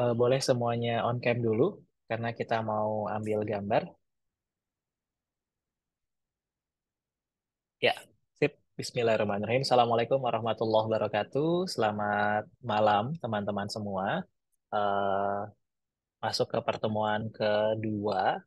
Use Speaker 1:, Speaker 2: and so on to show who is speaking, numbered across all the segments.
Speaker 1: Boleh semuanya on cam dulu karena kita mau ambil gambar. Ya, sip. Bismillahirrahmanirrahim. Assalamualaikum warahmatullahi wabarakatuh. Selamat malam teman-teman semua. Eh, Masuk ke pertemuan kedua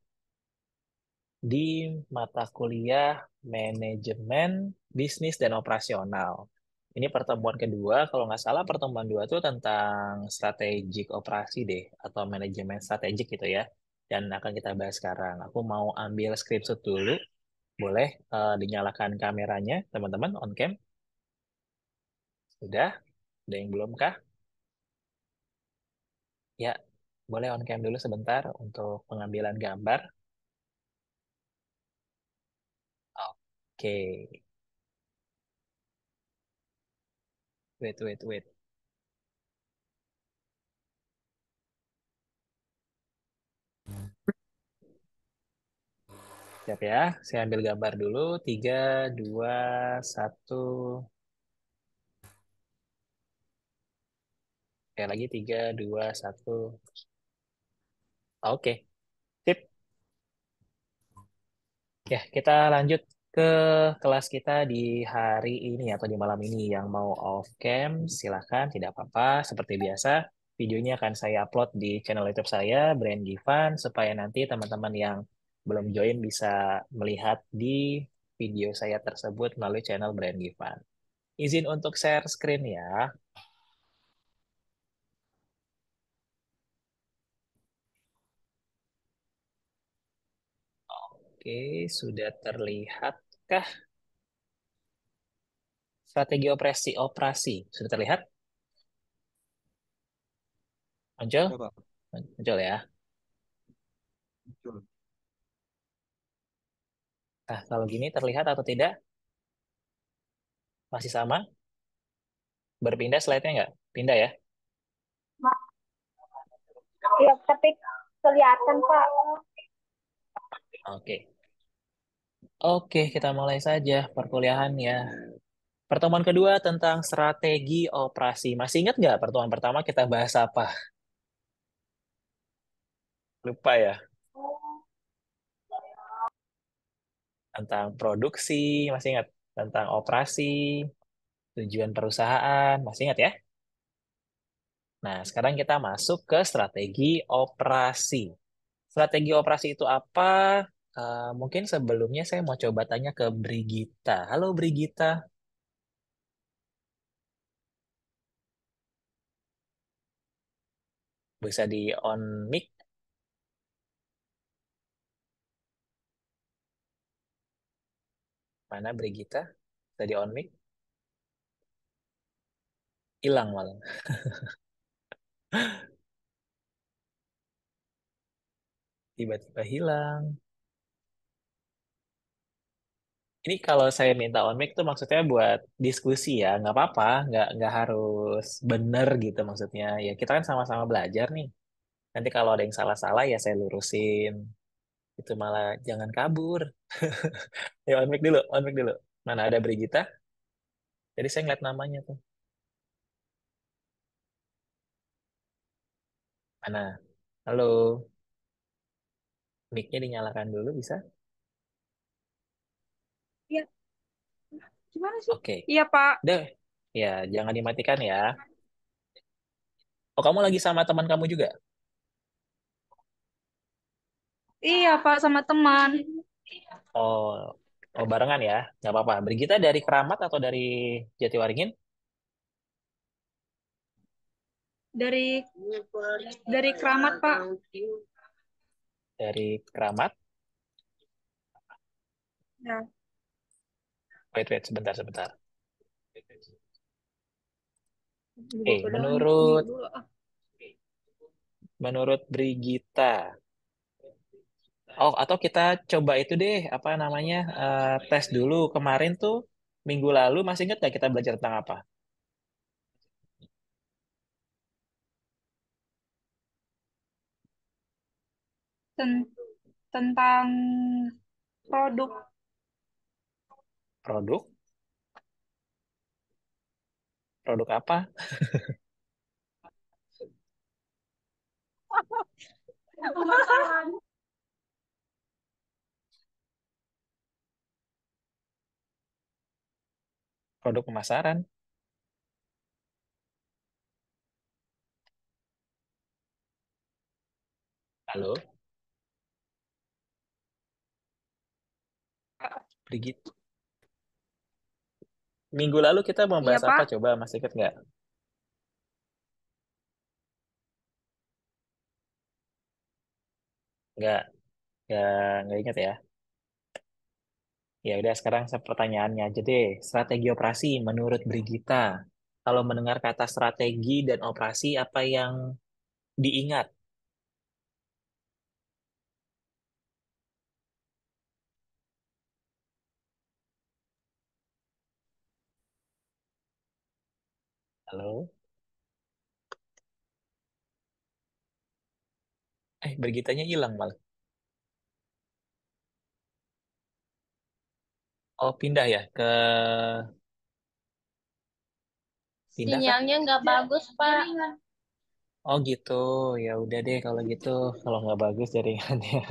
Speaker 1: di mata kuliah Manajemen Bisnis dan Operasional. Ini pertemuan kedua, kalau nggak salah pertemuan dua itu tentang strategik operasi deh, atau manajemen strategik gitu ya. Dan akan kita bahas sekarang. Aku mau ambil screenshot dulu. Boleh dinyalakan kameranya, teman-teman, on cam? Sudah? Ada yang belum kah? Ya, boleh on cam dulu sebentar untuk pengambilan gambar. Oke, wait. Siap ya, saya ambil gambar dulu. Tiga, dua, satu. Kayak lagi, tiga, dua, satu. Oke, sip. Ya, kita lanjut ke kelas kita di hari ini atau di malam ini. Yang mau off cam, silahkan, tidak apa-apa. Seperti biasa, videonya akan saya upload di channel YouTube saya, Brand Givan, supaya nanti teman-teman yang belum join bisa melihat di video saya tersebut melalui channel Brand Givan. Izin untuk share screen ya. Oke, sudah terlihatkah strategi operasi? Sudah terlihat? Muncul?
Speaker 2: Ya, Pak.
Speaker 1: Muncul ya.
Speaker 2: Betul.
Speaker 1: Nah, kalau gini terlihat atau tidak? Masih sama? Berpindah slide-nya nggak? Pindah ya?
Speaker 2: Ya, tapi kelihatan Pak.
Speaker 1: Oke. Oke, kita mulai saja perkuliahannya. Pertemuan kedua tentang strategi operasi. Masih ingat nggak pertemuan pertama kita bahas apa? Lupa ya? Tentang produksi, masih ingat? Tentang operasi, tujuan perusahaan, masih ingat ya? Nah, sekarang kita masuk ke strategi operasi. Strategi operasi itu apa? Mungkin sebelumnya saya mau coba tanya ke Brigita. Halo Brigita, bisa di on mic? Mana Brigita? Bisa di on mic? Hilang malah. Tiba-tiba hilang. Ini kalau saya minta on mic tuh maksudnya buat diskusi ya, nggak apa-apa, nggak harus bener gitu maksudnya. Ya kita kan sama-sama belajar nih. Nanti kalau ada yang salah-salah ya saya lurusin. Itu malah jangan kabur. Ya on mic dulu, on mic dulu. Mana ada Brigita? Jadi saya ngeliat namanya tuh. Mana? Halo, mic-nya dinyalakan dulu bisa?
Speaker 2: Iya, gimana sih?
Speaker 1: Oke.
Speaker 2: Iya, Pak.
Speaker 1: Deh, ya jangan dimatikan ya. Oh, kamu lagi sama teman kamu juga?
Speaker 2: Iya, Pak, sama teman.
Speaker 1: Oh, oh barengan ya, nggak apa-apa. Brigita dari Keramat atau dari Jatiwaringin?
Speaker 2: Dari Keramat, Pak.
Speaker 1: Dari Keramat.
Speaker 2: Ya,
Speaker 1: Wait, sebentar.
Speaker 2: juga padahal mute
Speaker 1: Menurut
Speaker 2: dulu. Ah.
Speaker 1: menurut Brigita. Oh, atau kita coba itu deh, apa namanya, tes dulu. Kemarin tuh, minggu lalu, masih ingat nggak kita belajar tentang apa?
Speaker 2: Ten- tentang produk.
Speaker 1: Produk? Produk apa? Produk pemasaran. Halo, Brigit. Minggu lalu kita
Speaker 2: Iya,
Speaker 1: membahas apa
Speaker 2: Pak.
Speaker 1: coba, masih ingat nggak? Nggak, nggak, nggak ingat ya. Ya udah sekarang pertanyaannya aja deh. Strategi operasi menurut Brigita. Kalau mendengar kata strategi dan operasi, apa yang diingat? Halo? Brigitanya hilang malah. Oh, pindah ya ke pindah kah?
Speaker 3: Sinyalnya nggak bagus, Pak.
Speaker 1: Oh gitu. Ya udah deh kalau gitu. Kalau nggak bagus jaringannya.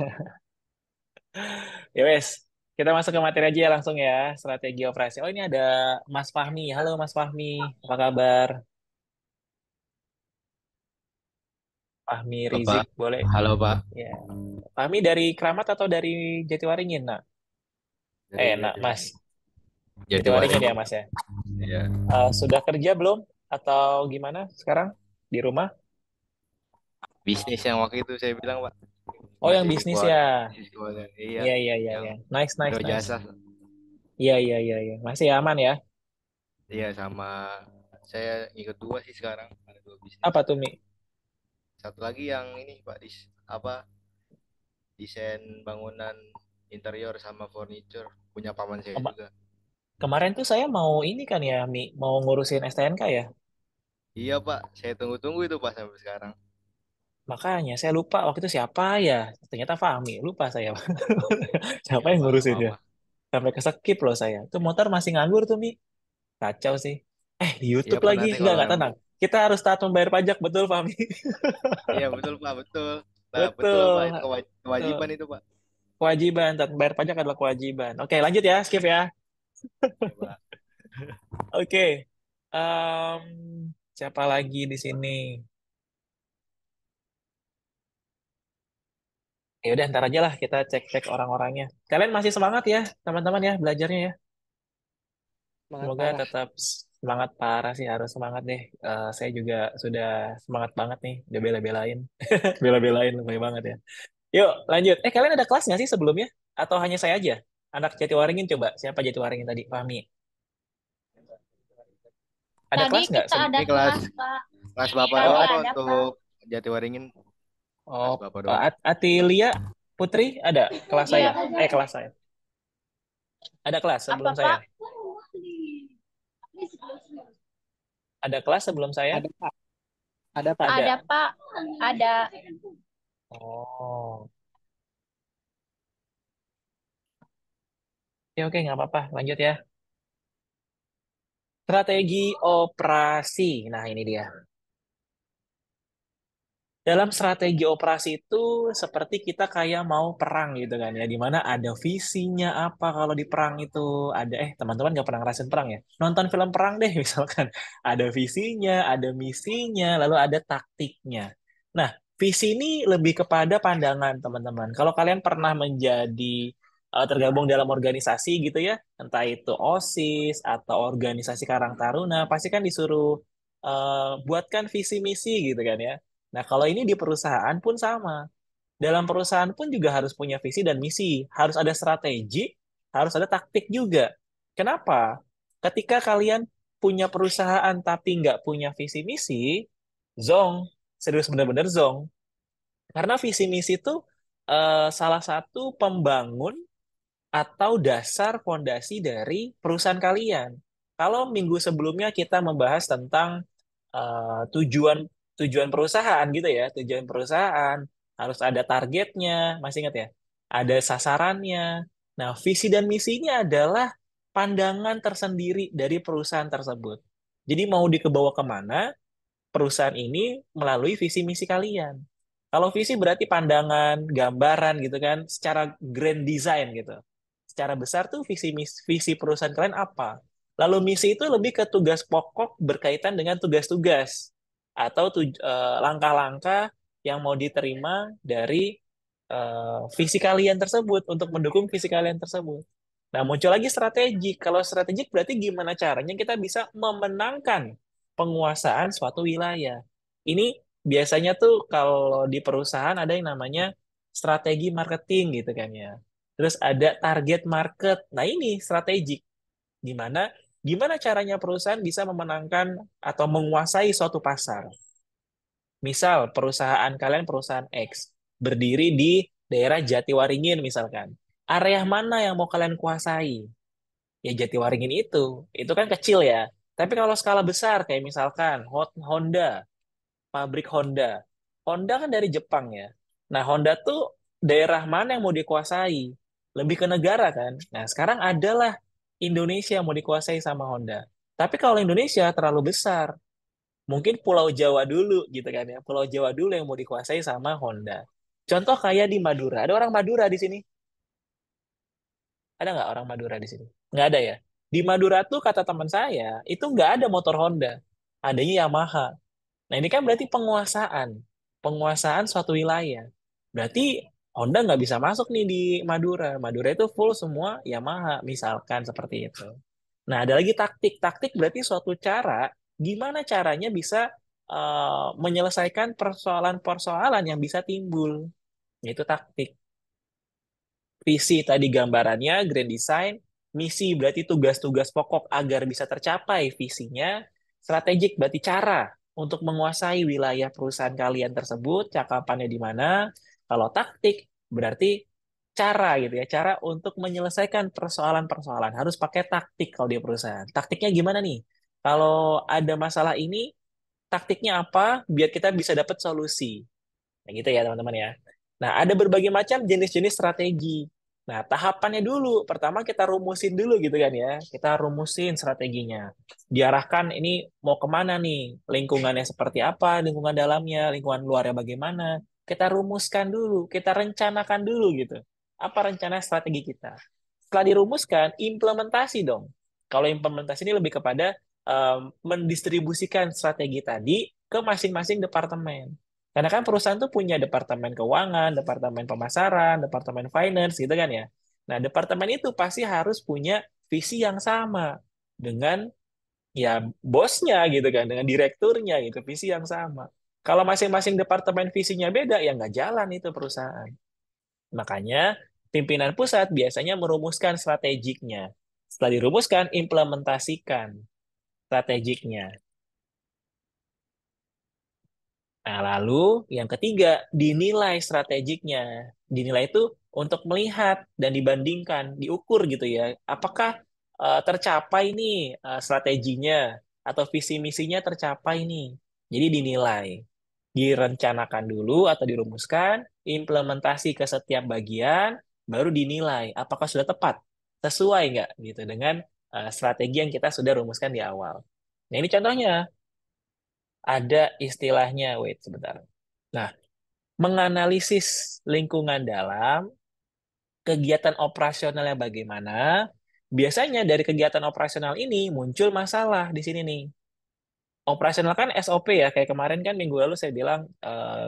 Speaker 1: Ya wes, kita masuk ke materi aja ya langsung ya. Strategi operasi. Oh ini ada Mas Fahmi. Halo Mas Fahmi, apa kabar? Fahmi
Speaker 4: Halo Pak,
Speaker 1: Rizik boleh?
Speaker 4: halo Pak,
Speaker 1: Ya. Fahmi dari Kramat atau dari Jatiwaringin, nak?
Speaker 4: dari
Speaker 1: Nak Mas.
Speaker 4: Jatiwaringin.
Speaker 1: Jatiwaringin ya
Speaker 4: Jatiwaringin.
Speaker 1: Mas ya.
Speaker 4: Ya,
Speaker 1: Sudah kerja belum? Atau gimana sekarang? Di rumah?
Speaker 4: bisnis yang waktu itu saya bilang Pak,
Speaker 1: Oh yang
Speaker 4: masih di
Speaker 1: bisnis
Speaker 4: keluarga.
Speaker 1: ya.
Speaker 4: Di keluarga. Iya,
Speaker 1: Iya iya iya
Speaker 4: yang
Speaker 1: iya. Nice nice
Speaker 4: biro
Speaker 1: nice.
Speaker 4: jasa.
Speaker 1: Iya iya iya iya. Masih aman ya.
Speaker 4: Iya sama saya ikut dua sih sekarang, ada dua bisnis.
Speaker 1: Apa tuh Mi?
Speaker 4: Satu lagi yang ini Pak, apa desain bangunan interior sama furniture punya paman saya
Speaker 1: Kema-
Speaker 4: juga.
Speaker 1: Kemarin tuh saya mau ini kan ya Mi, mau ngurusin STNK ya.
Speaker 4: Iya Pak, saya tunggu-tunggu itu Pak sampai sekarang.
Speaker 1: Makanya saya lupa waktu itu siapa ya. Ternyata Fahmi. Lupa saya. Siapa
Speaker 4: Iya
Speaker 1: yang
Speaker 4: Pak, nggak
Speaker 1: ngurusin ya?
Speaker 4: apa-apa.
Speaker 1: Sampai keskip loh saya. Tuh motor masih nganggur tuh Mi. Kacau sih. Di
Speaker 4: Iya
Speaker 1: YouTube
Speaker 4: Pak,
Speaker 1: lagi.
Speaker 4: nanti kalau
Speaker 1: Enggak tenang. Kita harus taat membayar pajak, betul Fahmi?
Speaker 4: iya betul Pak, betul. Nah, betul Pak, itu
Speaker 1: Betul.
Speaker 4: kewajiban
Speaker 1: Betul.
Speaker 4: itu Pak.
Speaker 1: Kewajiban. Taat membayar pajak adalah kewajiban. Oke, lanjut ya. Skip ya.
Speaker 4: Iya Pak.
Speaker 1: Oke. Siapa lagi di sini? Ya udah ntar aja lah kita cek-cek orang-orangnya. Kalian masih semangat ya, teman-teman ya belajarnya ya.
Speaker 5: Semangat
Speaker 1: Semoga
Speaker 5: parah.
Speaker 1: tetap semangat parah sih, harus semangat deh. Saya juga sudah semangat banget nih, udah bela-belain. Bela-belain lebih banget ya. Yuk, lanjut. Kalian ada kelas nggak sih sebelumnya? Atau hanya saya aja? Anak Jatiwaringin coba. Siapa Jatiwaringin tadi? Fahmi. Ada
Speaker 3: Tadi
Speaker 1: kelas nggak?
Speaker 3: kita ada
Speaker 4: Ini kelas
Speaker 3: kelas, Pak.
Speaker 4: kelas Bapak
Speaker 1: Oh,
Speaker 3: Tadi
Speaker 4: doang Pak
Speaker 3: ada, Pak.
Speaker 4: untuk Jatiwaringin,
Speaker 1: oh,
Speaker 4: kelas Bapak doang.
Speaker 1: Atilia Putri ada kelas
Speaker 3: Iya,
Speaker 1: saya. Kelas saya. Ada kelas
Speaker 3: apa,
Speaker 1: sebelum saya.
Speaker 3: Pak?
Speaker 1: Ada kelas sebelum saya.
Speaker 5: Ada Pak, ada Pak.
Speaker 3: Ada,
Speaker 1: Ada.
Speaker 3: Pak. Ada.
Speaker 1: Oh, oke, nggak apa-apa. Lanjut ya. Strategi operasi. Nah, ini dia. Dalam strategi operasi itu seperti kita kayak mau perang gitu kan ya, dimana ada visinya apa kalau di perang itu ada teman-teman nggak pernah ngerasain perang ya, nonton film perang deh misalkan ada visinya, ada misinya, lalu ada taktiknya. Nah, visi ini lebih kepada pandangan teman-teman. Kalau kalian pernah menjadi tergabung dalam organisasi gitu ya, entah itu OSIS atau organisasi Karang Taruna, pasti kan disuruh buatkan visi misi gitu kan ya. Nah, kalau ini di perusahaan pun sama. Dalam perusahaan pun juga harus punya visi dan misi. Harus ada strategi, harus ada taktik juga. Kenapa? Ketika kalian punya perusahaan tapi nggak punya visi misi, zong. Serius benar-benar zong. Karena visi misi itu salah satu pembangun atau dasar fondasi dari perusahaan kalian. Kalau minggu sebelumnya kita membahas tentang tujuan tujuan perusahaan gitu ya, tujuan perusahaan harus ada targetnya, masih ingat ya? Ada sasarannya. Nah, visi dan misinya adalah pandangan tersendiri dari perusahaan tersebut. Jadi mau dikebawa kemana perusahaan ini melalui visi misi kalian. Kalau visi berarti pandangan, gambaran gitu kan, secara grand design gitu. Secara besar tuh visi perusahaan kalian apa? Lalu misi itu lebih ke tugas pokok berkaitan dengan tugas-tugas atau langkah-langkah yang mau diterima dari visi kalian tersebut untuk mendukung visi kalian tersebut. Nah, muncul lagi strategi. Kalau strategik berarti gimana caranya kita bisa memenangkan penguasaan suatu wilayah. Ini biasanya tuh kalau di perusahaan ada yang namanya strategi marketing gitu kan ya. Terus ada target market. Nah, ini strategik. Gimana gimana caranya perusahaan bisa memenangkan atau menguasai suatu pasar. Misal perusahaan kalian perusahaan X berdiri di daerah Jatiwaringin misalkan. Area mana yang mau kalian kuasai? Ya Jatiwaringin itu. Itu kan kecil ya. Tapi kalau skala besar kayak misalkan Honda, pabrik Honda. Honda kan dari Jepang ya. Nah, Honda tuh daerah mana yang mau dikuasai? Lebih ke negara kan. Nah, sekarang adalah Indonesia yang mau dikuasai sama Honda. Tapi kalau Indonesia terlalu besar, mungkin Pulau Jawa dulu gitu kan ya. Pulau Jawa dulu yang mau dikuasai sama Honda. Contoh kayak di Madura. Ada orang Madura di sini? Ada nggak orang Madura di sini? Nggak ada ya. Di Madura tuh kata teman saya, itu nggak ada motor Honda. Adanya Yamaha. Nah ini kan berarti penguasaan. Penguasaan suatu wilayah. Berarti Honda nggak bisa masuk nih di Madura. Madura itu full semua Yamaha, misalkan seperti itu. Nah, ada lagi taktik. Taktik berarti suatu cara, gimana caranya bisa menyelesaikan persoalan-persoalan yang bisa timbul. Yaitu taktik. Visi tadi gambarannya, grand design. Misi berarti tugas-tugas pokok agar bisa tercapai visinya. Strategik berarti cara untuk menguasai wilayah perusahaan kalian tersebut, cakapannya di mana. Kalau taktik berarti cara gitu ya, cara untuk menyelesaikan persoalan-persoalan. Harus pakai taktik kalau di perusahaan. Taktiknya gimana nih? Kalau ada masalah ini, taktiknya apa biar kita bisa dapat solusi. Nah, gitu ya teman-teman ya. Nah, ada berbagai macam jenis-jenis strategi. Nah, tahapannya dulu. Pertama kita rumusin dulu gitu kan ya. Kita rumusin strateginya. Diarahkan ini mau kemana nih? Lingkungannya seperti apa? Lingkungan dalamnya, lingkungan luarnya bagaimana? Kita rumuskan dulu, kita rencanakan dulu gitu. Apa rencana strategi kita? Setelah dirumuskan, implementasi dong. Kalau implementasi ini lebih kepada mendistribusikan strategi tadi ke masing-masing departemen. Karena kan perusahaan tuh punya departemen keuangan, departemen pemasaran, departemen finance gitu kan ya. Nah, departemen itu pasti harus punya visi yang sama dengan ya bosnya gitu kan, dengan direkturnya gitu, visi yang sama. Kalau masing-masing departemen visinya beda, ya nggak jalan itu perusahaan. Makanya pimpinan pusat biasanya merumuskan strategiknya. Setelah dirumuskan, implementasikan strategiknya. Nah, lalu yang ketiga, dinilai strategiknya. Dinilai itu untuk melihat dan dibandingkan, diukur gitu ya. Apakah tercapai nih strateginya atau visi misinya tercapai nih. Jadi dinilai. Direncanakan dulu atau dirumuskan, implementasi ke setiap bagian, baru dinilai apakah sudah tepat, sesuai nggak gitu dengan strategi yang kita sudah rumuskan di awal. Nah, ini contohnya ada istilahnya, wait sebentar. Nah, menganalisis lingkungan dalam, kegiatan operasionalnya bagaimana, biasanya dari kegiatan operasional ini muncul masalah di sini nih. Operasional kan SOP ya, kayak kemarin kan minggu lalu saya bilang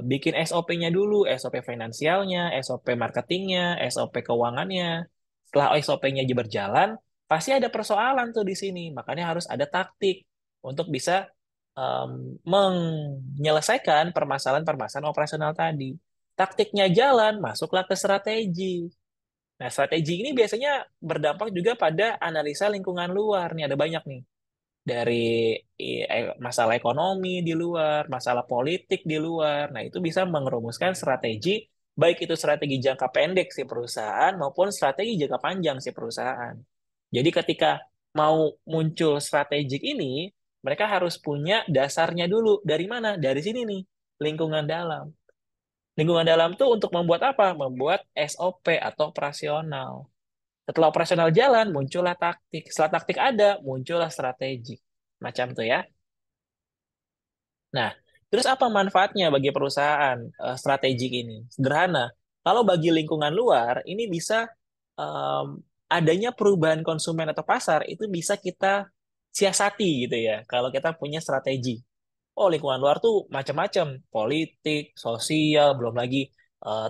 Speaker 1: bikin SOP-nya dulu, SOP finansialnya, SOP marketingnya, SOP keuangannya. Setelah SOP-nya berjalan, pasti ada persoalan tuh di sini. Makanya harus ada taktik untuk bisa menyelesaikan permasalahan-permasalahan operasional tadi. Taktiknya jalan, masuklah ke strategi. Nah, strategi ini biasanya berdampak juga pada analisa lingkungan luar. Nih ada banyak nih dari masalah ekonomi di luar, masalah politik di luar. Nah, itu bisa merumuskan strategi, baik itu strategi jangka pendek si perusahaan maupun strategi jangka panjang si perusahaan. Jadi ketika mau muncul strategik ini, mereka harus punya dasarnya dulu. Dari mana? Dari sini nih, lingkungan dalam. Lingkungan dalam tuh untuk membuat apa? Membuat SOP atau operasional. Setelah operasional jalan, muncullah taktik. Setelah taktik ada, muncullah strategi. Macam tuh ya. Nah, Terus apa manfaatnya bagi perusahaan strategik ini? Sederhana. Kalau bagi lingkungan luar, ini bisa adanya perubahan konsumen atau pasar itu bisa kita siasati gitu ya. Kalau kita punya strategi. Oh, lingkungan luar tuh macam-macam, politik, sosial, belum lagi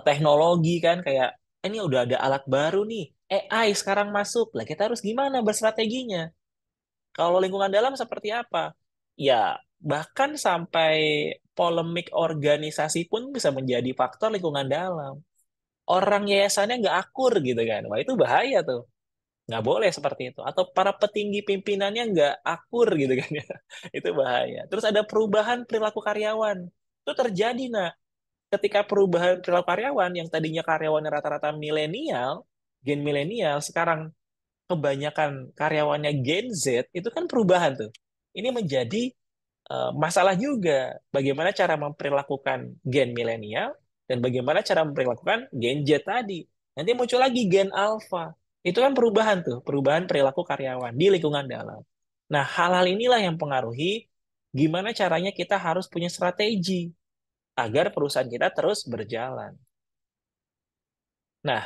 Speaker 1: teknologi kan kayak ini udah ada alat baru nih, AI sekarang masuk. Lah kita harus gimana berstrateginya? Kalau lingkungan dalam seperti apa? Ya, bahkan sampai polemik organisasi pun bisa menjadi faktor lingkungan dalam. Orang yayasannya nggak akur gitu kan. Wah, itu bahaya tuh. Nggak boleh seperti itu. Atau para petinggi pimpinannya nggak akur gitu kan ya. Itu bahaya. Terus ada perubahan perilaku karyawan. Itu terjadi, nah. Ketika perubahan perilaku karyawan, yang tadinya karyawannya rata-rata milenial, gen milenial, sekarang kebanyakan karyawannya Gen Z, itu kan perubahan tuh. Ini menjadi masalah juga. Bagaimana cara memperlakukan gen milenial dan bagaimana cara memperlakukan gen Z tadi. Nanti muncul lagi gen alpha. Itu kan perubahan tuh, perubahan perilaku karyawan di lingkungan dalam. Nah, hal-hal inilah yang mempengaruhi gimana caranya kita harus punya strategi agar perusahaan kita terus berjalan. Nah,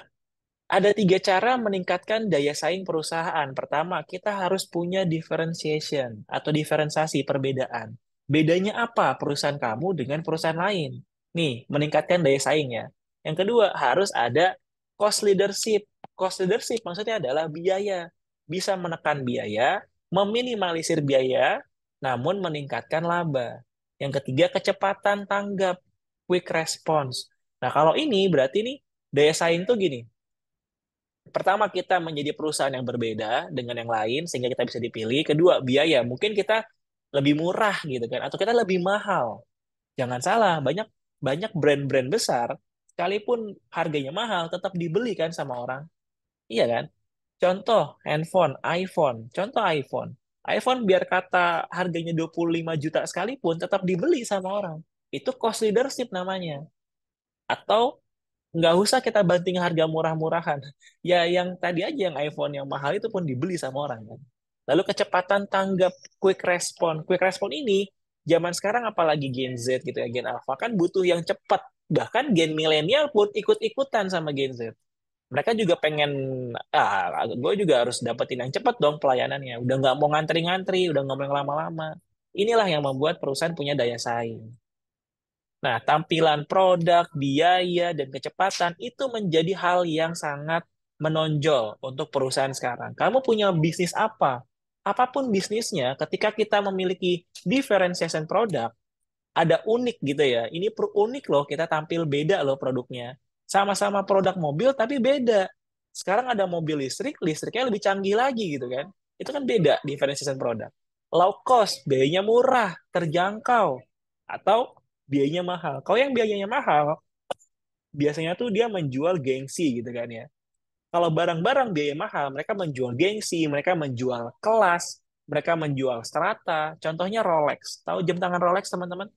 Speaker 1: ada 3 cara meningkatkan daya saing perusahaan. Pertama, kita harus punya differentiation atau diferensiasi perbedaan. Bedanya apa perusahaan kamu dengan perusahaan lain? Nih, meningkatkan daya saingnya. Yang kedua, harus ada cost leadership. Cost leadership maksudnya adalah biaya. Bisa menekan biaya, meminimalisir biaya, namun meningkatkan laba. Yang ketiga, kecepatan tanggap, quick response. Nah, kalau ini berarti nih daya saing tuh gini. Pertama, kita menjadi perusahaan yang berbeda dengan yang lain sehingga kita bisa dipilih. Kedua, biaya. Mungkin kita lebih murah gitu kan atau kita lebih mahal. Jangan salah, banyak banyak brand-brand besar sekalipun harganya mahal tetap dibeli kan sama orang. Iya kan? Contoh handphone, iPhone. Contoh iPhone. iPhone biar kata harganya 25 juta sekalipun tetap dibeli sama orang. Itu cost leadership namanya. Atau nggak usah kita banting harga murah-murahan. Ya yang tadi aja yang iPhone yang mahal itu pun dibeli sama orang kan. Lalu kecepatan tanggap, quick respon. Quick respon ini zaman sekarang apalagi Gen Z gitu ya, Gen Alpha kan butuh yang cepat. Bahkan Gen milenial pun ikut-ikutan sama Gen Z. Mereka juga pengen, gue juga harus dapetin yang cepat dong pelayanannya. Udah nggak mau ngantri-ngantri, udah nggak mau yang lama-lama. Inilah yang membuat perusahaan punya daya saing. Nah, tampilan produk, biaya, dan kecepatan itu menjadi hal yang sangat menonjol untuk perusahaan sekarang. Kamu punya bisnis apa? Apapun bisnisnya, ketika kita memiliki differentiation produk, ada unik gitu ya. Ini unik loh, kita tampil beda loh produknya. Sama-sama produk mobil, tapi beda. Sekarang ada mobil listrik, listriknya lebih canggih lagi gitu kan. Itu kan beda differentiation produk. Low cost, biayanya murah, terjangkau. Atau biayanya mahal. Kalau yang biayanya mahal, biasanya tuh dia menjual gengsi gitu kan ya. Kalau barang-barang biaya mahal, mereka menjual gengsi, mereka menjual kelas, mereka menjual strata. Contohnya Rolex. Tahu jam tangan Rolex, teman-teman?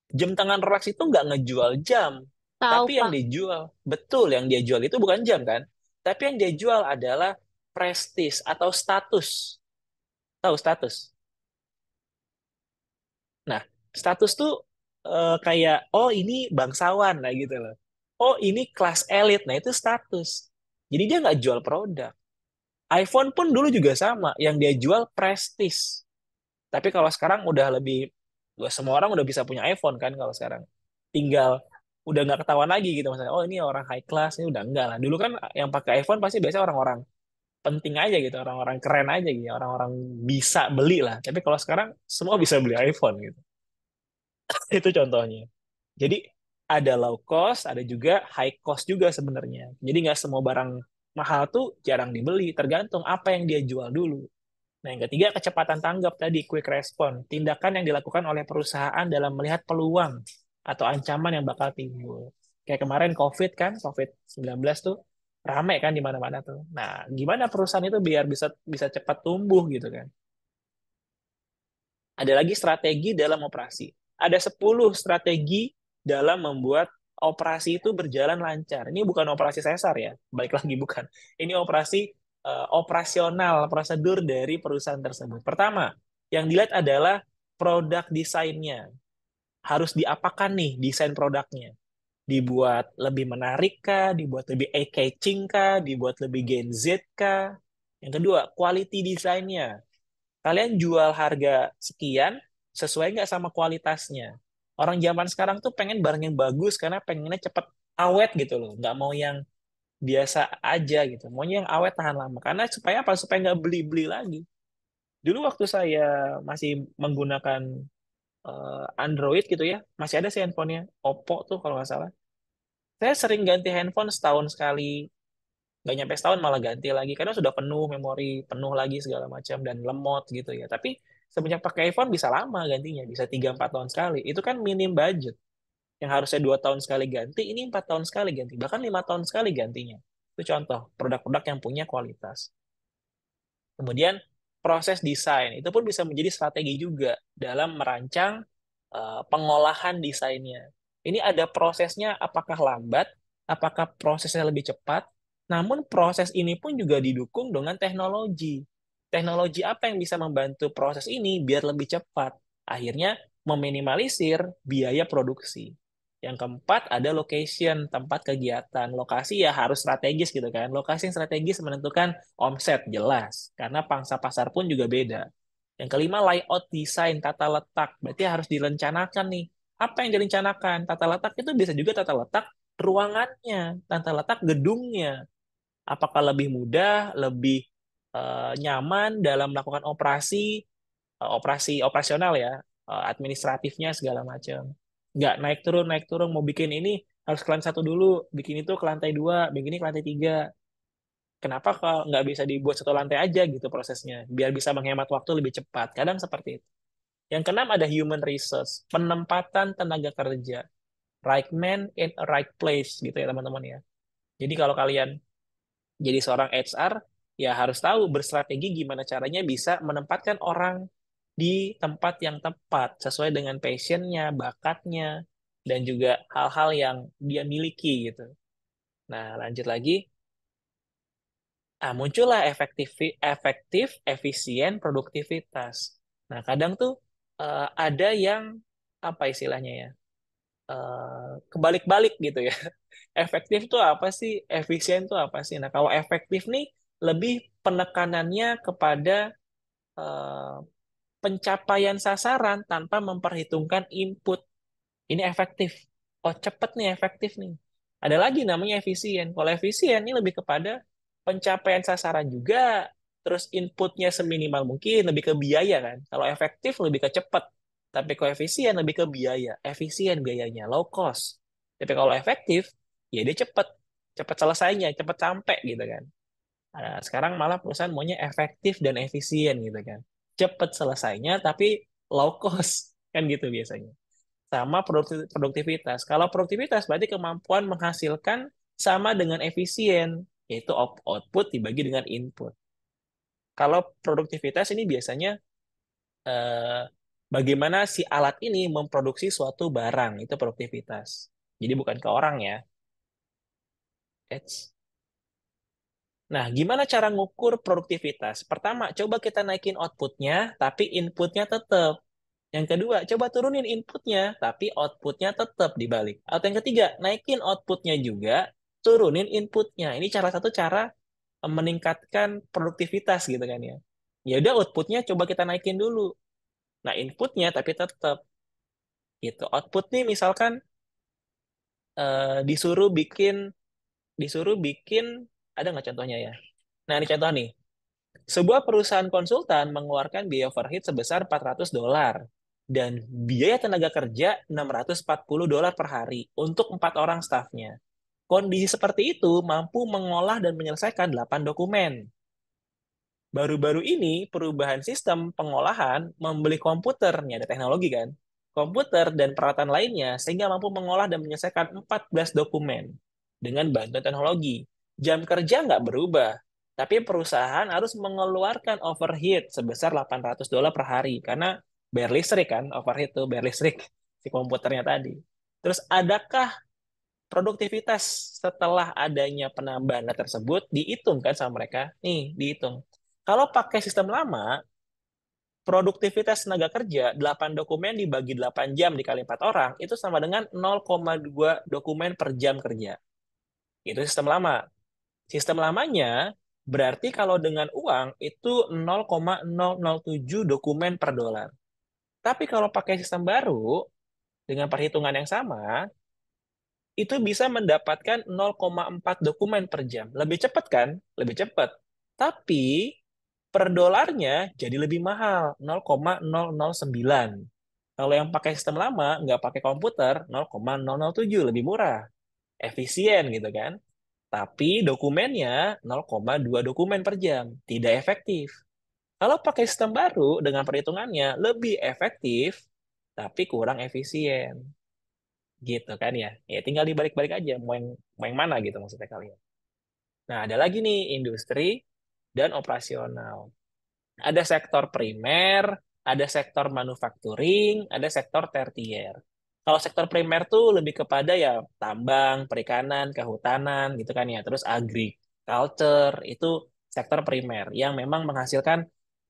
Speaker 1: Jam tangan Rolex itu nggak ngejual jam,
Speaker 3: Tahu,
Speaker 1: tapi yang
Speaker 3: Pak.
Speaker 1: dijual, betul yang dia jual itu bukan jam kan? Tapi yang dia jual adalah prestis atau status. Tahu status? Nah, status tuh kayak, oh ini bangsawan, nah gitu loh. Oh ini kelas elit, nah itu status. Jadi dia nggak jual produk. iPhone pun dulu juga sama, yang dia jual prestis. Tapi kalau sekarang udah lebih, semua orang udah bisa punya iPhone kan kalau sekarang. Tinggal udah nggak ketahuan lagi gitu misalnya, oh ini orang high class, ini udah enggak lah. Dulu kan yang pakai iPhone pasti biasanya orang-orang penting aja gitu, orang-orang keren aja gitu, orang-orang bisa beli lah. Tapi kalau sekarang semua bisa beli iPhone gitu. Itu contohnya. Jadi ada low cost, ada juga high cost juga sebenarnya. Jadi nggak semua barang mahal tuh jarang dibeli, tergantung apa yang dia jual dulu. Nah, yang ketiga, kecepatan tanggap tadi, quick response. Tindakan yang dilakukan oleh perusahaan dalam melihat peluang atau ancaman yang bakal timbul. Kayak kemarin COVID kan, COVID-19 tuh rame kan di mana-mana tuh. Nah, gimana perusahaan itu biar bisa bisa cepat tumbuh gitu kan. Ada lagi strategi dalam operasi. Ada 10 strategi dalam membuat operasi itu berjalan lancar. Ini bukan operasi sesar ya, balik lagi bukan. Ini operasi operasional, prosedur dari perusahaan tersebut. Pertama, yang dilihat adalah produk desainnya. harus diapakan nih desain produknya? Dibuat lebih menarik kah? Dibuat lebih eye-catching kah? Dibuat lebih Gen Z kah? Yang kedua, quality desainnya. Kalian jual harga sekian, sesuai nggak sama kualitasnya? Orang zaman sekarang tuh pengen barang yang bagus karena pengennya cepet awet gitu loh. Nggak mau yang biasa aja gitu. Maunya yang awet tahan lama. Karena supaya apa? Supaya nggak beli-beli lagi. Dulu waktu saya masih menggunakan Android gitu ya, masih ada sih handphonenya. Oppo tuh kalau nggak salah. Saya sering ganti handphone setahun sekali. Nggak nyampe setahun malah ganti lagi. Karena sudah penuh memori, penuh lagi segala macam, dan lemot gitu ya. Tapi semenjak pakai iPhone bisa lama gantinya. Bisa 3-4 tahun sekali. Itu kan minim budget. Yang harusnya 2 tahun sekali ganti, ini 4 tahun sekali ganti. Bahkan 5 tahun sekali gantinya. Itu contoh produk-produk yang punya kualitas. Kemudian proses desain itu pun bisa menjadi strategi juga dalam merancang pengolahan desainnya. Ini ada prosesnya, apakah lambat, apakah prosesnya lebih cepat. Namun proses ini pun juga didukung dengan teknologi. Teknologi apa yang bisa membantu proses ini biar lebih cepat? Akhirnya meminimalisir biaya produksi. Yang keempat ada location, tempat kegiatan. Lokasi ya harus strategis gitu kan. Lokasi yang strategis menentukan omset jelas, karena pangsa pasar pun juga beda. Yang kelima, layout desain, tata letak. Berarti harus direncanakan nih. Apa yang direncanakan? Tata letak itu bisa juga tata letak ruangannya, tata letak gedungnya. Apakah lebih mudah, lebih nyaman dalam melakukan operasi operasional ya, administratifnya segala macam. Nggak naik turun, mau bikin ini harus ke lantai 1 dulu, bikin itu ke lantai 2, bikin ini ke lantai 3. Kenapa kalau nggak bisa dibuat satu lantai aja gitu prosesnya, biar bisa menghemat waktu lebih cepat. Kadang seperti itu. Yang keenam ada human resource, penempatan tenaga kerja. Right man in a right place gitu ya teman-teman ya. Jadi kalau kalian jadi seorang HR, ya harus tahu berstrategi gimana caranya bisa menempatkan orang di tempat yang tepat, sesuai dengan passionnya, bakatnya, dan juga hal-hal yang dia miliki gitu. Nah, lanjut lagi. Muncullah efektif, efisien, produktivitas. Nah, kadang tuh ada yang apa istilahnya ya, kebalik-balik gitu ya. Efektif tuh apa sih? Efisien tuh apa sih? Nah, kalau efektif nih lebih penekanannya kepada eh, pencapaian sasaran tanpa memperhitungkan input. Ini efektif. Oh, cepet nih, efektif nih. Ada lagi namanya efisien. Kalau efisien ini lebih kepada pencapaian sasaran juga, terus inputnya seminimal mungkin, lebih ke biaya kan. Kalau efektif lebih ke cepat. Tapi kalau efisien lebih ke biaya. Efisien biayanya, low cost. Tapi kalau efektif, ya dia cepat. Cepat selesainya, cepat sampai gitu kan. Nah, sekarang malah perusahaan maunya efektif dan efisien gitu kan. Cepat selesainya, tapi low cost. Kan gitu biasanya sama produktivitas. Kalau produktivitas berarti kemampuan menghasilkan sama dengan efisien, yaitu output dibagi dengan input. Kalau produktivitas ini biasanya eh, bagaimana si alat ini memproduksi suatu barang, itu produktivitas. Jadi bukan ke orang ya. It's- Nah, gimana cara ngukur produktivitas? Pertama, coba kita naikin outputnya, tapi inputnya tetap. Yang kedua, coba turunin inputnya, tapi outputnya tetap dibalik. Atau yang ketiga, naikin outputnya juga, turunin inputnya. Ini salah satu cara meningkatkan produktivitas gitu kan ya. Ya udah outputnya coba kita naikin dulu. Nah inputnya tapi tetap gitu. Output nih misalkan disuruh bikin ada nggak contohnya ya? Nah ini contoh nih. Sebuah perusahaan konsultan mengeluarkan biaya overhead sebesar $400 dan biaya tenaga kerja $640 per hari untuk 4 orang stafnya. Kondisi seperti itu mampu mengolah dan menyelesaikan 8 dokumen. Baru-baru ini perubahan sistem pengolahan membeli komputer, ini ada teknologi kan, komputer dan peralatan lainnya sehingga mampu mengolah dan menyelesaikan 14 dokumen dengan bantuan teknologi. Jam kerja nggak berubah, tapi perusahaan harus mengeluarkan overhead sebesar $800 per hari karena bayar listrik kan, overhead tuh bayar listrik si komputernya tadi. Terus adakah produktivitas setelah adanya penambahan tersebut dihitung kan sama mereka? Nih, dihitung. Kalau pakai sistem lama, produktivitas tenaga kerja, 8 dokumen dibagi 8 jam dikali 4 orang, itu sama dengan 0,2 dokumen per jam kerja. Itu sistem lama. Sistem lamanya berarti kalau dengan uang itu 0,007 dokumen per dolar. Tapi kalau pakai sistem baru, dengan perhitungan yang sama, itu bisa mendapatkan 0,4 dokumen per jam. Lebih cepat kan? Lebih cepat. Tapi per dolarnya jadi lebih mahal, 0,009. Kalau yang pakai sistem lama, nggak pakai komputer, 0,007, lebih murah. Efisien gitu kan. Tapi dokumennya 0,2 dokumen per jam. Tidak efektif. Kalau pakai sistem baru dengan perhitungannya lebih efektif, tapi kurang efisien. Gitu kan ya. Ya tinggal dibalik-balik aja mau yang mana gitu maksudnya kalian. Nah, ada lagi nih industri dan operasional. Ada sektor primer, ada sektor manufacturing, ada sektor tertier. Kalau sektor primer tuh lebih kepada ya tambang, perikanan, kehutanan gitu kan ya. Terus agriculture itu sektor primer yang memang menghasilkan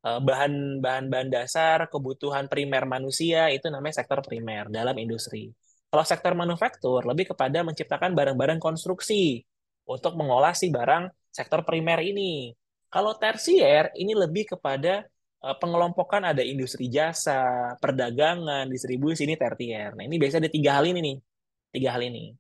Speaker 1: bahan-bahan dasar kebutuhan primer manusia itu namanya sektor primer dalam industri. Kalau sektor manufaktur lebih kepada menciptakan barang-barang konstruksi untuk mengolah si barang sektor primer ini. Kalau tersier ini lebih kepada pengelompokan ada industri jasa, perdagangan, distribusi ini tertier. Nah ini biasanya ada 3 hal ini nih, 3 hal ini.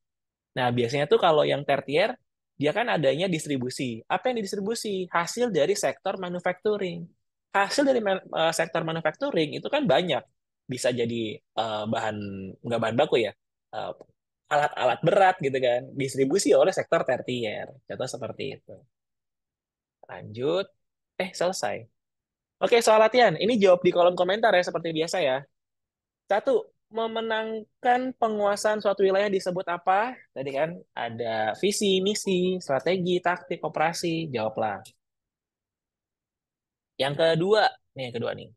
Speaker 1: Nah biasanya tuh kalau yang tertier dia kan adanya distribusi. Apa yang didistribusi? Hasil dari sektor manufacturing. Hasil dari sektor manufacturing itu kan banyak. Bisa jadi bahan nggak bahan baku ya, eh, alat-alat berat gitu kan, distribusi oleh sektor tertier. Contoh seperti itu. Lanjut. Selesai. Oke, soal latihan. Ini jawab di kolom komentar ya, seperti biasa ya. 1. Memenangkan penguasaan suatu wilayah disebut apa? Tadi kan ada visi, misi, strategi, taktik, operasi. Jawablah. Yang kedua, nih yang kedua nih.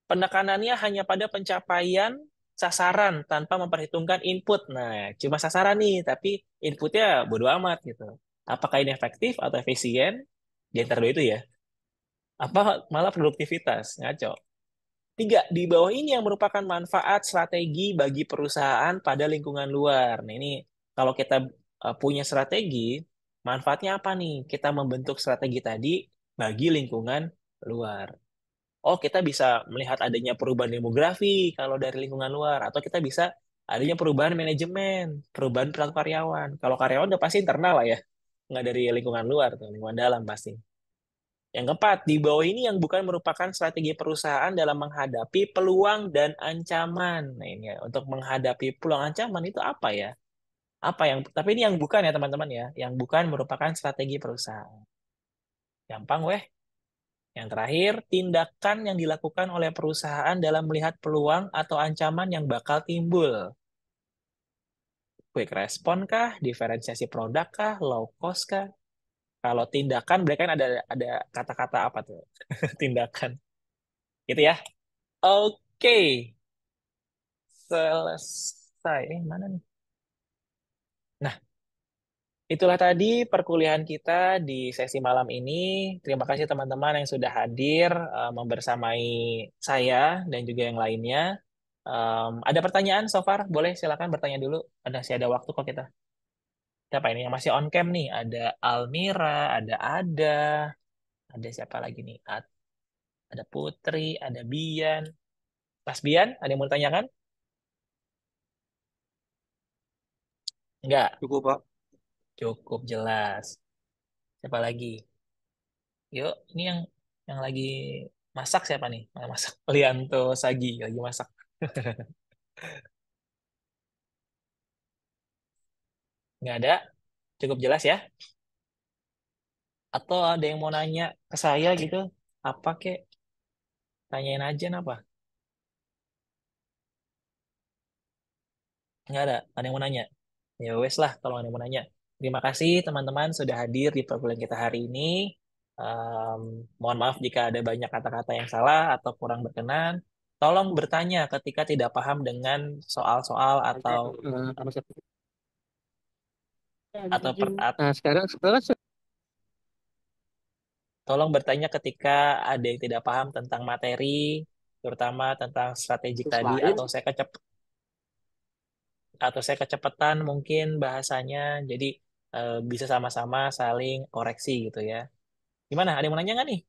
Speaker 1: Penekanannya hanya pada pencapaian sasaran tanpa memperhitungkan input. Nah, cuma sasaran nih, tapi inputnya bodo amat gitu. Apakah ini efektif atau efisien? Di antara dua itu ya. Apa malah produktivitas? Ngaco. 3, di bawah ini yang merupakan manfaat strategi bagi perusahaan pada lingkungan luar. Nah, ini kalau kita punya strategi, manfaatnya apa nih? Kita membentuk strategi tadi bagi lingkungan luar. Oh, kita bisa melihat adanya perubahan demografi kalau dari lingkungan luar, atau kita bisa adanya perubahan manajemen, perubahan perilaku karyawan. Kalau karyawan udah pasti internal lah ya, nggak dari lingkungan luar tuh, lingkungan dalam pasti. Yang keempat, di bawah ini yang bukan merupakan strategi perusahaan dalam menghadapi peluang dan ancaman. Nah, ini ya, untuk menghadapi peluang ancaman itu apa ya? Apa yang, tapi ini yang bukan ya teman-teman ya, yang bukan merupakan strategi perusahaan. Gampang weh. Yang terakhir, tindakan yang dilakukan oleh perusahaan dalam melihat peluang atau ancaman yang bakal timbul. Quick respon kah? Diferensiasi produk kah? Low cost kah? Kalau tindakan, berarti kan ada kata-kata apa tuh? Tindakan. Gitu ya. Oke, selesai. Mana nih? Nah, itulah tadi perkuliahan kita di sesi malam ini. Terima kasih teman-teman yang sudah hadir membersamai saya dan juga yang lainnya. Ada pertanyaan so far? Boleh silakan bertanya dulu. Masih ada waktu kok kita. Siapa ini yang masih on cam nih? Ada Almira, ada siapa lagi nih? Ada Putri, ada Bian. Mas Bian, ada yang mau ditanyakan? Enggak,
Speaker 5: Cukup, Pak.
Speaker 1: cukup jelas. Siapa lagi? Yuk, ini yang lagi masak siapa nih? Yang masak Lianto Sagi lagi masak. Nggak ada? Cukup jelas ya? Atau ada yang mau nanya ke saya gitu? Apa kek? Tanyain aja apa? Nggak ada. Ada yang mau nanya? Ya wes lah kalau ada yang mau nanya. Terima kasih teman-teman sudah hadir di perkuliahan kita hari ini. Em, Mohon maaf jika ada banyak kata-kata yang salah atau kurang berkenan. Tolong bertanya ketika tidak paham dengan soal-soal
Speaker 5: Sama siapa?
Speaker 1: atau per-
Speaker 5: Nah, sekarang
Speaker 1: tolong bertanya ketika ada yang tidak paham tentang materi terutama tentang strategik
Speaker 5: Terus
Speaker 1: tadi,
Speaker 5: lain.
Speaker 1: atau saya kecepatan mungkin bahasanya, jadi bisa sama-sama saling koreksi gitu ya. Gimana? Ada yang mau nanya nggak nih?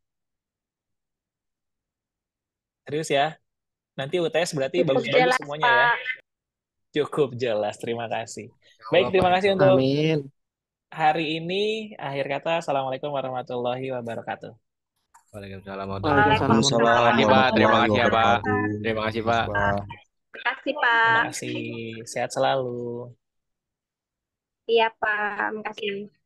Speaker 1: Serius ya? Nanti UTS berarti
Speaker 3: Cukup
Speaker 1: bagus-bagus
Speaker 3: jelas,
Speaker 1: semuanya ya.
Speaker 3: Pak.
Speaker 1: Cukup jelas, terima kasih.
Speaker 4: Ya
Speaker 1: Baik,
Speaker 4: Allah, Pak,
Speaker 1: terima kasih
Speaker 4: insya Allah.
Speaker 1: untuk
Speaker 5: Amin.
Speaker 1: hari ini. Akhir kata, Assalamualaikum warahmatullahi wabarakatuh.
Speaker 4: Waalaikumsalam warahmatullahi
Speaker 5: Waalaikumsalam
Speaker 4: wabarakatuh.
Speaker 6: Waalaikumsalam
Speaker 4: Terima
Speaker 5: warahmatullahi
Speaker 4: kasih, Pak. Terima
Speaker 6: warahmatullahi
Speaker 4: kasih ya,
Speaker 5: wabarakatuh.
Speaker 4: Pak.
Speaker 6: wabarakatuh.
Speaker 4: Terima kasih,
Speaker 6: Mas,
Speaker 4: Pak.
Speaker 6: Pak.
Speaker 3: Terima kasih,
Speaker 1: Terima
Speaker 3: Pak.
Speaker 1: kasih. Sehat selalu.
Speaker 3: Iya, Pak. Terima kasih.